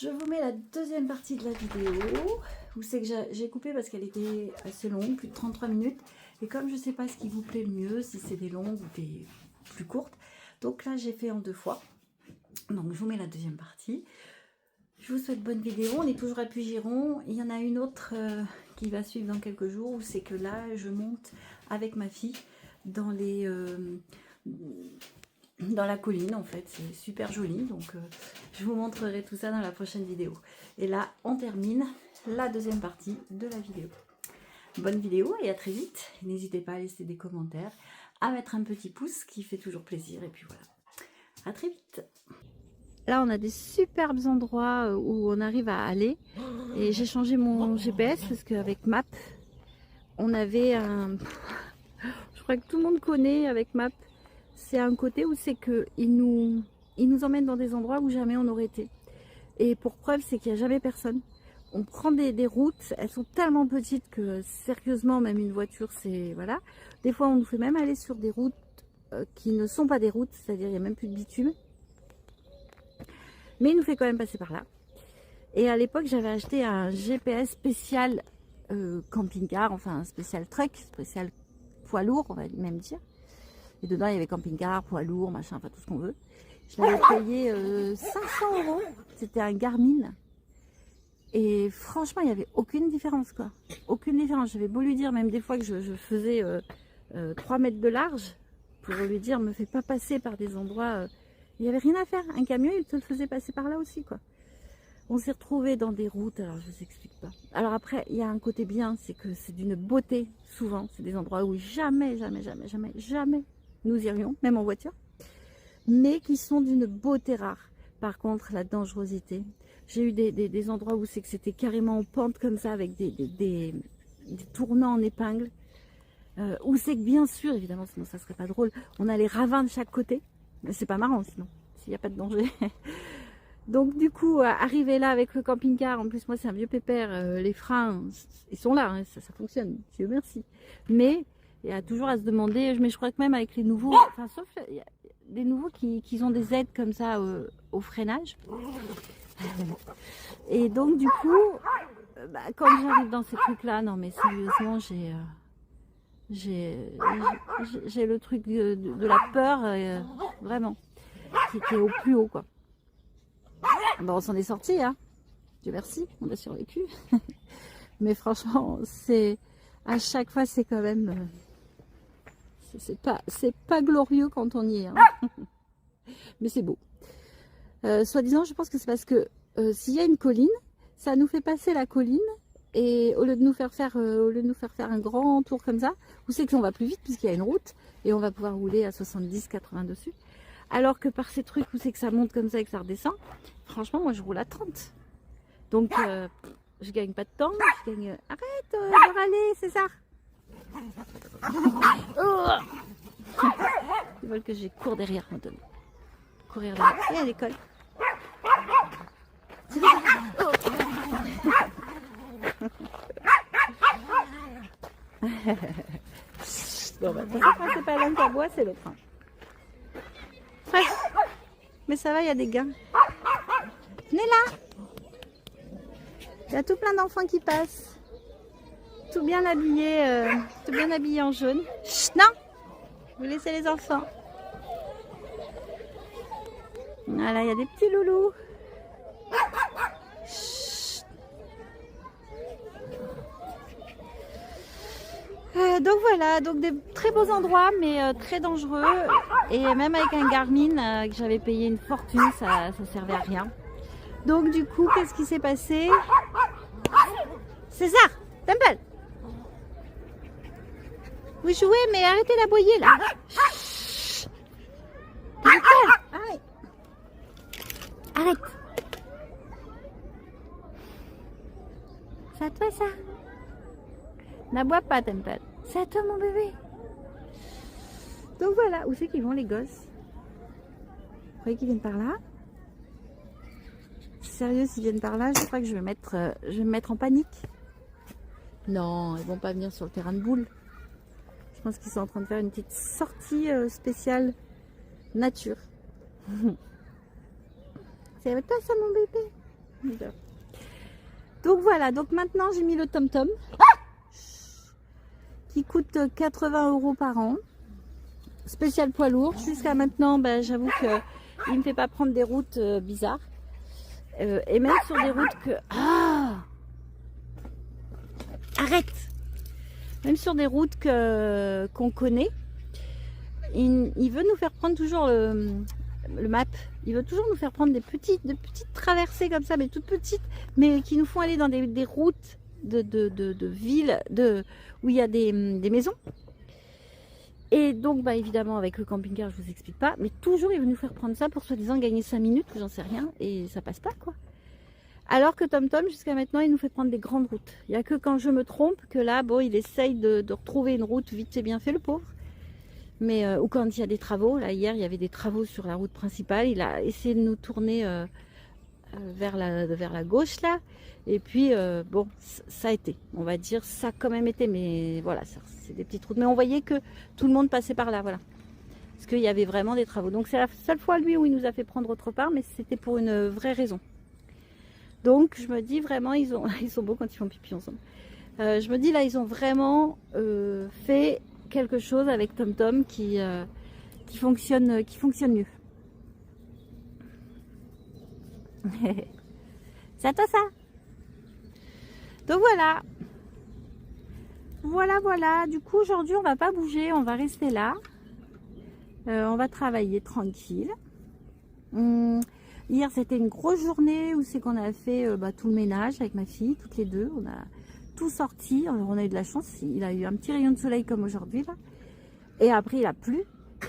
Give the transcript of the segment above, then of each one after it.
Je vous mets la deuxième partie de la vidéo. Vous savez que j'ai coupé parce qu'elle était assez longue, plus de 33 minutes. Et comme je ne sais pas ce qui vous plaît le mieux, si c'est des longues ou des plus courtes, donc là j'ai fait en 2 fois. Donc je vous mets la deuxième partie. Je vous souhaite bonne vidéo. On est toujours à Puy-Giron. Il y en a une autre qui va suivre dans quelques jours, où c'est que là je monte avec ma fille dans les... dans la colline en fait, c'est super joli, donc je vous montrerai tout ça dans la prochaine vidéo. Et là on termine la deuxième partie de la vidéo. Bonne vidéo et à très vite. N'hésitez pas à laisser des commentaires, à mettre un petit pouce qui fait toujours plaisir, et puis voilà, à très vite. Là on a des superbes endroits où on arrive à aller, et j'ai changé mon GPS parce qu'avec Map on avait un... je crois que tout le monde connaît avec Map. C'est un côté où c'est qu'il nous emmène dans des endroits où jamais on aurait été. Et pour preuve, c'est qu'il n'y a jamais personne. On prend des routes, elles sont tellement petites que sérieusement, même une voiture, c'est... Voilà. Des fois, on nous fait même aller sur des routes qui ne sont pas des routes, c'est-à-dire il n'y a même plus de bitume. Mais il nous fait quand même passer par là. Et à l'époque, j'avais acheté un GPS spécial camping-car, enfin un spécial truck, spécial poids lourd, on va même dire. Et dedans, il y avait camping-car, poids lourd, machin, enfin tout ce qu'on veut. Je l'avais payé 500 €. C'était un Garmin. Et franchement, il n'y avait aucune différence, quoi. Aucune différence. J'avais beau lui dire, même des fois que je faisais 3 mètres de large, pour lui dire, me fais pas passer par des endroits... il n'y avait rien à faire. Un camion, il te le faisait passer par là aussi, quoi. On s'est retrouvés dans des routes, alors je vous explique pas. Alors après, il y a un côté bien, c'est que c'est d'une beauté, souvent. C'est des endroits où jamais nous irions, même en voiture, mais qui sont d'une beauté rare. Par contre, la dangerosité, j'ai eu des endroits où c'est que c'était carrément en pente comme ça, avec des tournants en épingle, où c'est que bien sûr, évidemment, sinon ça serait pas drôle, on a les ravins de chaque côté, mais c'est pas marrant sinon, s'il n'y a pas de danger. Donc du coup, arriver là avec le camping-car, en plus moi c'est un vieux pépère, les freins, ils sont là, hein, ça fonctionne, Dieu merci. Mais il y a toujours à se demander, mais je crois que même avec les nouveaux, enfin sauf il y a des nouveaux qui ont des aides comme ça au freinage. Et donc du coup, quand j'arrive dans ces trucs-là, non mais sérieusement, j'ai le truc de la peur, vraiment, qui est au plus haut, quoi. Bon, on s'en est sorti, hein. Dieu merci, on a survécu. Mais franchement, c'est à chaque fois, c'est quand même, c'est pas glorieux quand on y est, hein. Mais c'est beau. Soi-disant, je pense que c'est parce que s'il y a une colline, ça nous fait passer la colline, et au lieu de nous faire faire un grand tour comme ça, où c'est qu'on va plus vite puisqu'il y a une route et on va pouvoir rouler à 70-80 dessus. Alors que par ces trucs où c'est que ça monte comme ça et que ça redescend, franchement, moi je roule à 30. Donc je gagne pas de temps, je gagne... Arrête de râler, César. Ils veulent que je cours derrière maintenant. Courir derrière. Et à l'école. Bon bah c'est pas l'un qui boit, c'est l'autre. Ouais. Mais ça va, il y a des gars. Venez là. Il y a tout plein d'enfants qui passent. Tout bien habillés en jaune. Chut, non. Vous laissez les enfants. Voilà, il y a des petits loulous. Chut. Donc voilà, donc des très beaux endroits, mais très dangereux. Et même avec un Garmin que j'avais payé une fortune, ça servait à rien. Donc du coup, qu'est-ce qui s'est passé? César, Temple, vous jouez, mais arrêtez d'aboyer là. Arrête. Arrête. C'est à toi ça. N'aboie pas, Temple. C'est à toi mon bébé. Donc voilà, où c'est qu'ils vont les gosses? Vous croyez qu'ils viennent par là? Sérieux, s'ils viennent par là, je crois que je vais me mettre en panique. Non, ils vont pas venir sur le terrain de boule. Je pense qu'ils sont en train de faire une petite sortie spéciale nature. C'est avec toi ça mon bébé? Donc voilà, donc maintenant j'ai mis le TomTom qui coûte 80 € par an, spécial poids lourd. Jusqu'à maintenant, ben, j'avoue qu'il ne me fait pas prendre des routes bizarres. Et même sur des routes que... Ah, arrête! Même sur des routes qu'on connaît, il veut nous faire prendre toujours le map. Il veut toujours nous faire prendre de petites traversées comme ça, mais toutes petites, mais qui nous font aller dans des routes de villes où il y a des maisons. Et donc, bah, évidemment, avec le camping-car, je vous explique pas, mais toujours il veut nous faire prendre ça pour soi-disant gagner 5 minutes, j'en sais rien, et ça passe pas, quoi. Alors que TomTom, jusqu'à maintenant, il nous fait prendre des grandes routes. Il n'y a que quand je me trompe que là, bon, il essaye de retrouver une route vite et bien fait, le pauvre. Mais, ou quand il y a des travaux, là, hier, il y avait des travaux sur la route principale, il a essayé de nous tourner vers la gauche, là. Et puis, bon, ça a été, on va dire, ça a quand même été, mais voilà, c'est des petites routes. Mais on voyait que tout le monde passait par là, voilà. Parce qu'il y avait vraiment des travaux. Donc, c'est la seule fois, lui, où il nous a fait prendre autre part, mais c'était pour une vraie raison. Donc, je me dis vraiment, ils sont beaux quand ils font pipi ensemble. Je me dis, là, ils ont vraiment fait quelque chose avec TomTom qui fonctionne mieux. C'est à toi, ça. Donc voilà, du coup aujourd'hui on va pas bouger, on va rester là, on va travailler tranquille. Hier c'était une grosse journée où c'est qu'on a fait tout le ménage avec ma fille, toutes les deux, on a tout sorti. Alors, on a eu de la chance, il a eu un petit rayon de soleil comme aujourd'hui là, et après il a plu,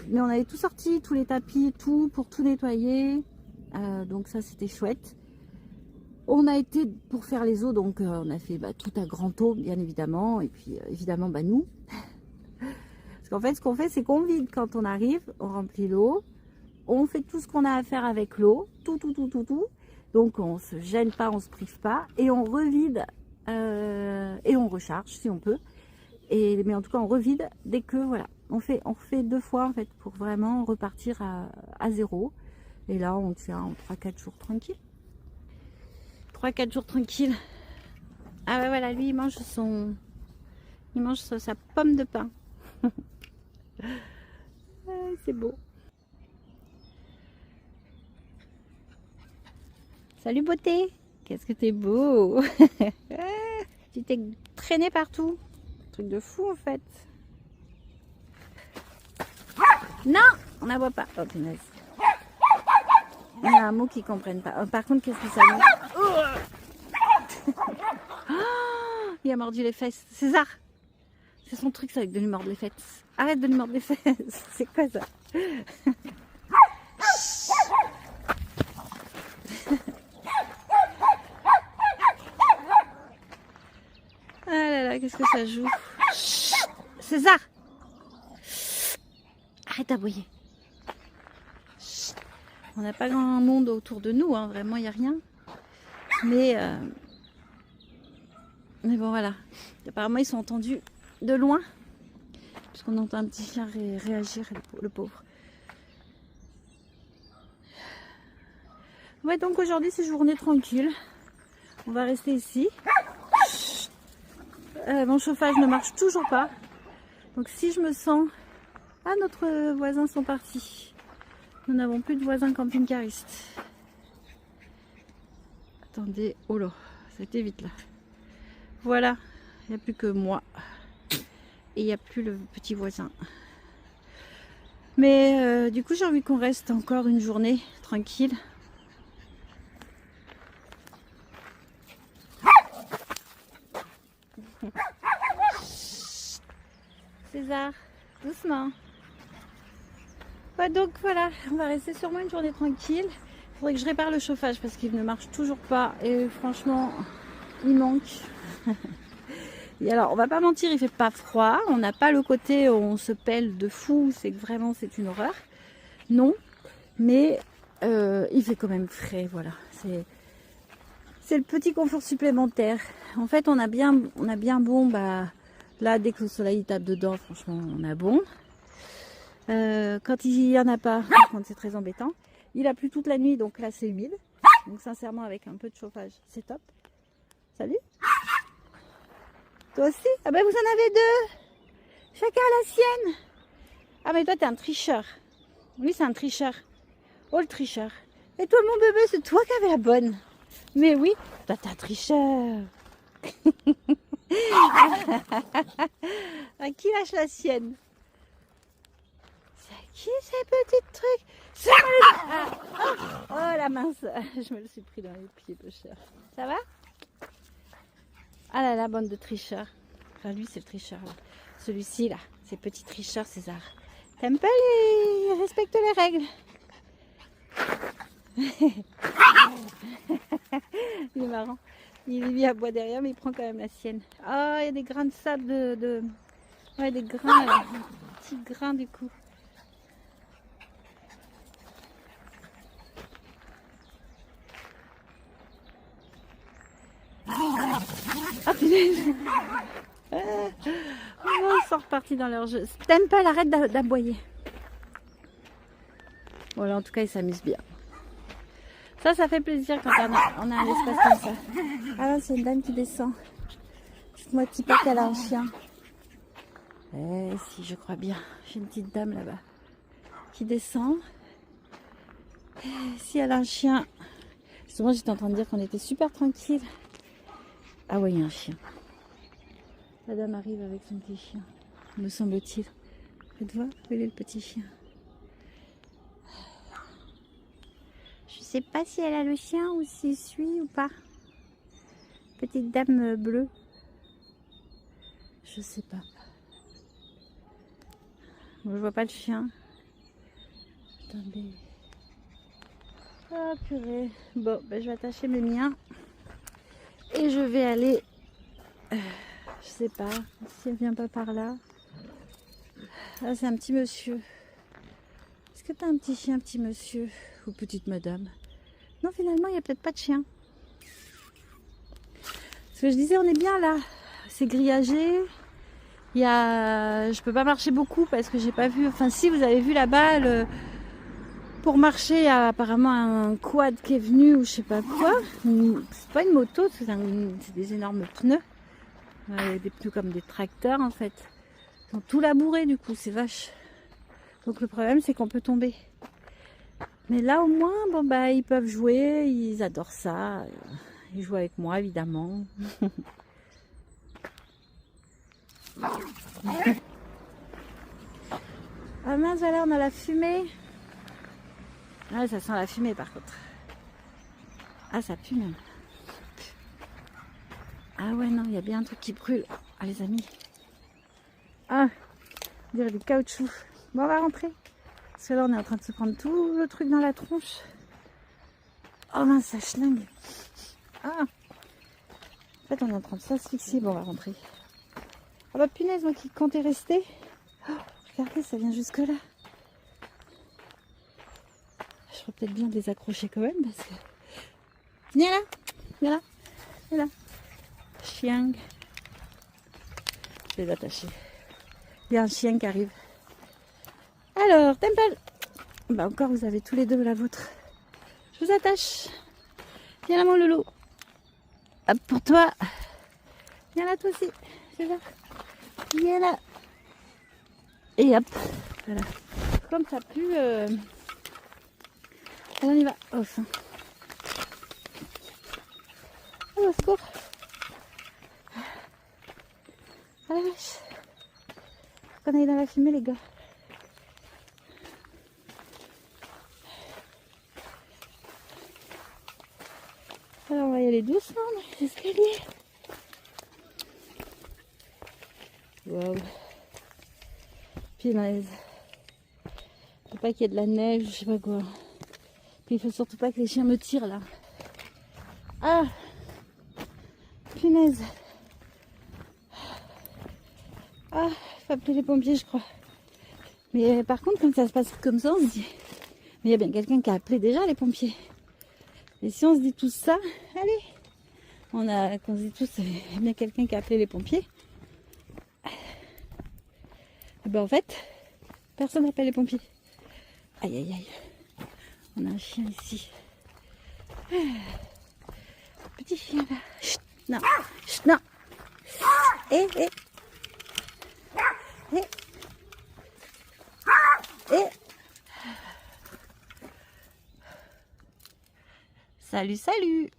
mais on avait tout sorti, tous les tapis, tout pour tout nettoyer, donc ça c'était chouette. On a été pour faire les eaux, donc on a fait tout à grand eau, bien évidemment, et puis évidemment nous. Parce qu'en fait, ce qu'on fait, c'est qu'on vide quand on arrive, on remplit l'eau, on fait tout ce qu'on a à faire avec l'eau, tout. Donc on se gêne pas, on se prive pas, et on revide et on recharge si on peut. Mais en tout cas, on revide dès que voilà, on fait 2 fois en fait pour vraiment repartir à zéro. Et là, on tient en 3-4 jours tranquille. 3-4 jours tranquille. Ah ouais, voilà, lui il mange sa pomme de pain. C'est beau. Salut beauté, qu'est-ce que t'es beau. Tu t'es traîné partout. Truc de fou en fait. Non, on la voit pas. Oh punaise. Il y a un mot qu'ils comprennent pas. Par contre, qu'est-ce que ça dit? Oh, il a mordu les fesses. César, c'est son truc ça avec de lui mordre les fesses. Arrête de lui mordre les fesses. C'est quoi ça? Ah là là, qu'est-ce que ça joue? César, arrête d'aboyer. On n'a pas grand monde autour de nous, hein. Vraiment, il n'y a rien. Mais bon, voilà. Apparemment, ils sont entendus de loin. Puisqu'on entend un petit chien réagir, le pauvre. Ouais, donc aujourd'hui, c'est journée tranquille. On va rester ici. Mon chauffage ne marche toujours pas. Donc, si je me sens... Ah, notre voisins sont partis. Nous n'avons plus de voisins camping-caristes. Attendez, oh là, ça a été vite là. Voilà, il n'y a plus que moi. Et il n'y a plus le petit voisin. Mais du coup, j'ai envie qu'on reste encore une journée tranquille. César, doucement. Ouais, donc voilà, on va rester sûrement une journée tranquille. Il faudrait que je répare le chauffage parce qu'il ne marche toujours pas. Et franchement, il manque. Et alors, on va pas mentir, il fait pas froid. On n'a pas le côté où on se pèle de fou. C'est que vraiment, c'est une horreur. Non, mais il fait quand même frais. Voilà, c'est le petit confort supplémentaire. En fait, on a bien bon. Là, dès que le soleil tape dedans, franchement, on a bon. Quand il n'y en a pas, c'est très embêtant. Il a plu toute la nuit, donc là c'est humide. Donc sincèrement, avec un peu de chauffage, c'est top. Salut. Toi aussi? Ah ben vous en avez deux. Chacun a la sienne. Ah mais toi t'es un tricheur. Lui c'est un tricheur. Oh le tricheur. Et toi mon bébé, c'est toi qui avais la bonne. Mais oui, toi t'es un tricheur. À qui lâche la sienne? C'est à qui ces petits trucs? Oh la mince, je me le suis pris dans les pieds, peu cher. Ça va? Ah là là, bande de tricheurs. Enfin lui c'est le tricheur là. Celui-ci là, c'est petit tricheur César. T'aimes pas les... respecte les règles. Il est marrant. Il aboie derrière mais il prend quand même la sienne. Ah, il y a des grains de sable Ouais, des grains, là. Des petits grains du coup. Ah punaise. Ils sont repartis dans leur jeu. T'aimes pas, arrête d'aboyer. Voilà, en tout cas, ils s'amusent bien. Ça fait plaisir quand on a un espace comme ça. Ah là, c'est une dame qui descend. Dites-moi pas qu'elle a un chien. Eh si, je crois bien. J'ai une petite dame là-bas qui descend. Si elle a un chien. Justement, j'étais en train de dire qu'on était super tranquille. Ah ouais, il y a un chien. La dame arrive avec son petit chien, me semble-t-il. Faites voir, où est le petit chien? Je sais pas si elle a le chien ou s'il suit ou pas. Petite dame bleue. Je sais pas. Bon, je vois pas le chien. Attendez. Oh purée. Bon, ben, je vais attacher mes miens. Et je vais aller... je sais pas si elle vient pas par là. Ah, c'est un petit monsieur. Est-ce que t'as un petit chien, petit monsieur? Ou petite madame? Non, finalement, il n'y a peut-être pas de chien. Ce que je disais, on est bien là. C'est grillagé. Je peux pas marcher beaucoup parce que j'ai pas vu... Enfin, si, vous avez vu là-bas, pour marcher, il y a apparemment un quad qui est venu ou je sais pas quoi. C'est pas une moto, c'est des énormes pneus. Des pneus comme des tracteurs en fait. Ils sont tout labourés du coup, c'est vache. Donc le problème c'est qu'on peut tomber. Mais là au moins, bon bah ils peuvent jouer, ils adorent ça. Ils jouent avec moi évidemment. Ah mince, voilà, on a la fumée. Ah, ça sent la fumée par contre. Ah, ça pue même. Ah ouais, non, il y a bien un truc qui brûle. Ah, les amis. Ah, on dirait du caoutchouc. Bon, on va rentrer. Parce que là, on est en train de se prendre tout le truc dans la tronche. Oh mince, ça schlingue. Ah. En fait, on est en train de s'asphyxier. Bon, on va rentrer. Ah bah punaise, moi qui comptais rester. Oh, regardez, ça vient jusque là. Je ferais peut-être bien de les accrocher quand même parce que... Viens là. Viens là. Viens là. Chien. Je vais les attacher. Il y a un chien qui arrive. Alors, Temple. Bah encore, vous avez tous les deux la vôtre. Je vous attache. Viens là mon loulou. Hop, pour toi. Viens là toi aussi. C'est ça. Viens là. Et hop. Voilà. Comme ça pue... On y va. Oh, fin. Oh, au secours. Ah la vache. Faut qu'on aille dans la fumée, les gars. Alors, on va y aller doucement dans les escaliers. Waouh. Punaise. Faut pas qu'il y ait de la neige, je sais pas quoi. Puis il faut surtout pas que les chiens me tirent là. Ah. Punaise. Ah, il faut appeler les pompiers, je crois. Mais par contre, quand ça se passe comme ça, on se dit... Mais il y a bien quelqu'un qui a appelé déjà les pompiers. Et si on se dit tout ça, allez, qu'on se dit tous, il y a bien quelqu'un qui a appelé les pompiers. Et ben en fait, personne n'appelle les pompiers. Aïe aïe aïe. On a un chien ici. Petit chien là. Chut, non. Chut, non. Eh, eh. Eh. Eh. Salut, salut.